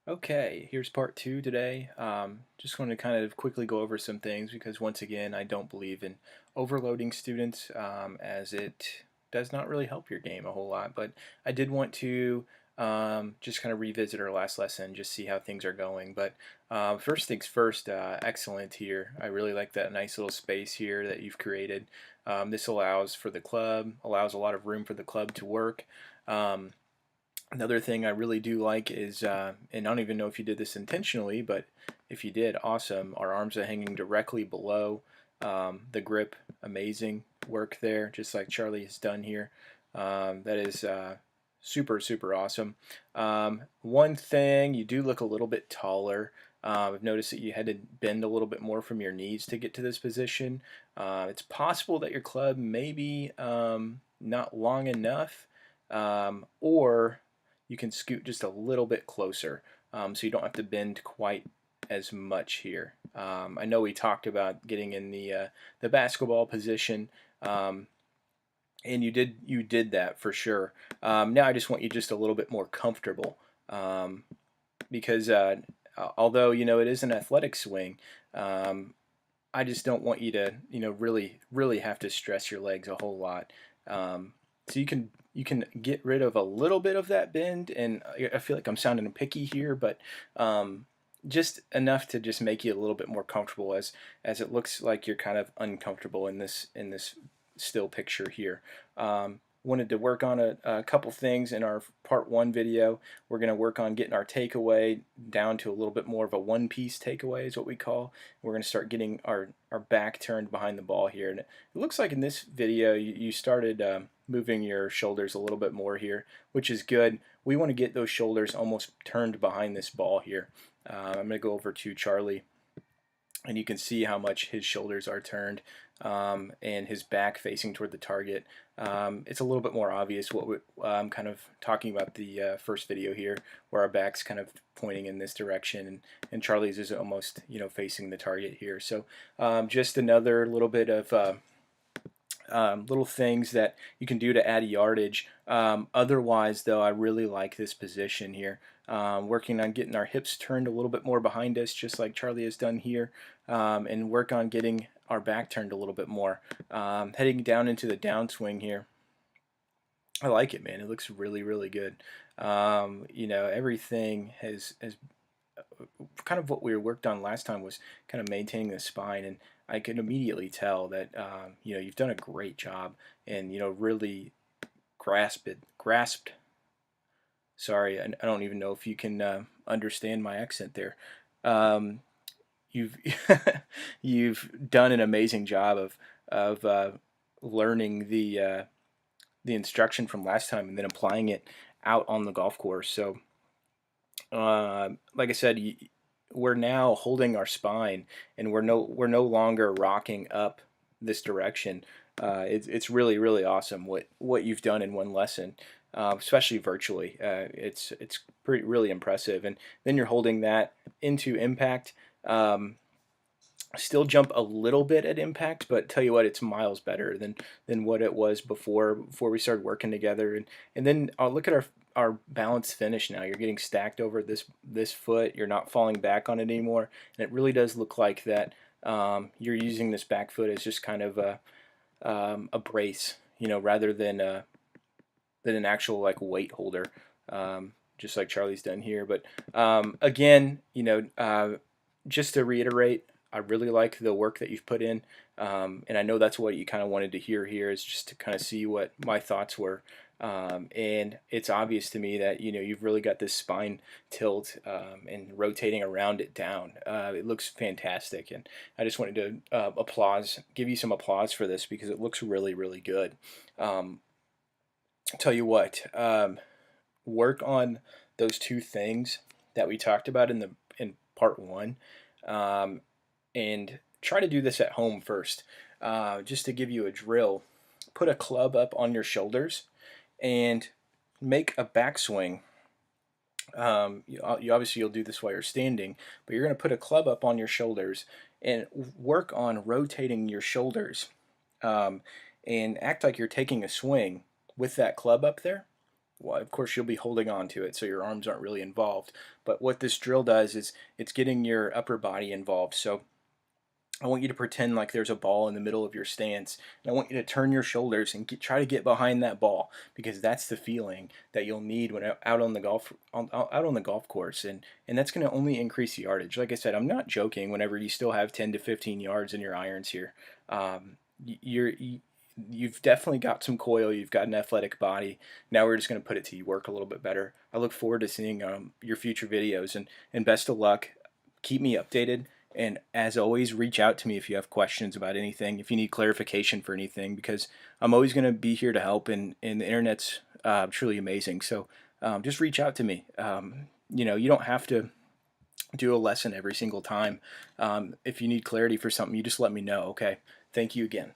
Okay, here's part two today. Just want to kind of quickly go over some things because once again, I don't believe in overloading students as it does not really help your game a whole lot. But I did want to just kind of revisit our last lesson, just see how things are going. But first things first, excellent here. I really like that nice little space here that you've created. This allows for the club, allows a lot of room for the club to work. Um, Another thing I really do like is, and I don't even know if you did this intentionally, but if you did, awesome. Our arms are hanging directly below the grip. Amazing work there, just like Charlie has done here. That is super, super awesome. One thing, you do look a little bit taller. I've noticed that you had to bend a little bit more from your knees to get to this position. It's possible that your club may be not long enough, or you can scoot just a little bit closer, so you don't have to bend quite as much here. I know we talked about getting in the basketball position, and you did that for sure. Now I just want you just a little bit more comfortable, because although it is an athletic swing, I just don't want you to really have to stress your legs a whole lot. So you can get rid of a little bit of that bend, and I feel like I'm sounding picky here, but just enough to just make you a little bit more comfortable, as it looks like you're kind of uncomfortable in this still picture here. Wanted to work on a couple things in our part one video. We're going to work on getting our takeaway down to a little bit more of a one-piece takeaway is what we call. We're going to start getting our back turned behind the ball here. And it looks like in this video you started moving your shoulders a little bit more here, which is good. We want to get those shoulders almost turned behind this ball here. I'm going to go over to Charlie, and you can see how much his shoulders are turned, and his back facing toward the target. It's a little bit more obvious what I'm kind of talking about the first video here, where our back's kind of pointing in this direction, and Charlie's is almost facing the target here. So just another little bit of little things that you can do to add yardage. Otherwise, though, I really like this position here. Working on getting our hips turned a little bit more behind us, just like Charlie has done here, and work on getting our back turned a little bit more. Heading down into the downswing here. I like it, man. It looks really, really good. Everything has kind of what we worked on last time was kind of maintaining the spine, and I could immediately tell that you've done a great job, and really grasped. Sorry, I don't even know if you can understand my accent there. Um, you've you've done an amazing job of learning the instruction from last time and then applying it out on the golf course. So like I said, we're now holding our spine, and we're no longer rocking up this direction. It's really, really awesome what you've done in one lesson, especially virtually. It's pretty really impressive, and then you're holding that into impact. Still jump a little bit at impact, but tell you what, it's miles better than what it was before we started working together. And then look at our balanced finish now. You're getting stacked over this foot. You're not falling back on it anymore, and it really does look like that. You're using this back foot as just kind of a brace, rather than an actual like weight holder, just like Charlie's done here. But again, just to reiterate, I really like the work that you've put in, and I know that's what you kind of wanted to hear here, is just to kind of see what my thoughts were. And it's obvious to me that you've really got this spine tilt, and rotating around it down. It looks fantastic, and I just wanted to give you some applause for this because it looks really, really good. Tell you what, work on those two things that we talked about in part one, um, and try to do this at home first. Just to give you a drill, put a club up on your shoulders and make a backswing. You obviously you'll do this while you're standing, but you're going to put a club up on your shoulders and work on rotating your shoulders, um, and act like you're taking a swing with that club up there, well, of course you'll be holding on to it so your arms aren't really involved. But what this drill does is it's getting your upper body involved. So I want you to pretend like there's a ball in the middle of your stance, and I want you to turn your shoulders and try to get behind that ball, because that's the feeling that you'll need when out on the out on the golf course, and that's going to only increase the yardage. Like I said, I'm not joking. Whenever you still have 10 to 15 yards in your irons here, you've definitely got some coil. You've got an athletic body. Now we're just going to put it to work a little bit better. I look forward to seeing your future videos, and best of luck. Keep me updated. And as always, reach out to me if you have questions about anything, if you need clarification for anything, because I'm always going to be here to help, and the internet's truly amazing. So just reach out to me. You don't have to do a lesson every single time. If you need clarity for something, you just let me know, okay? Thank you again.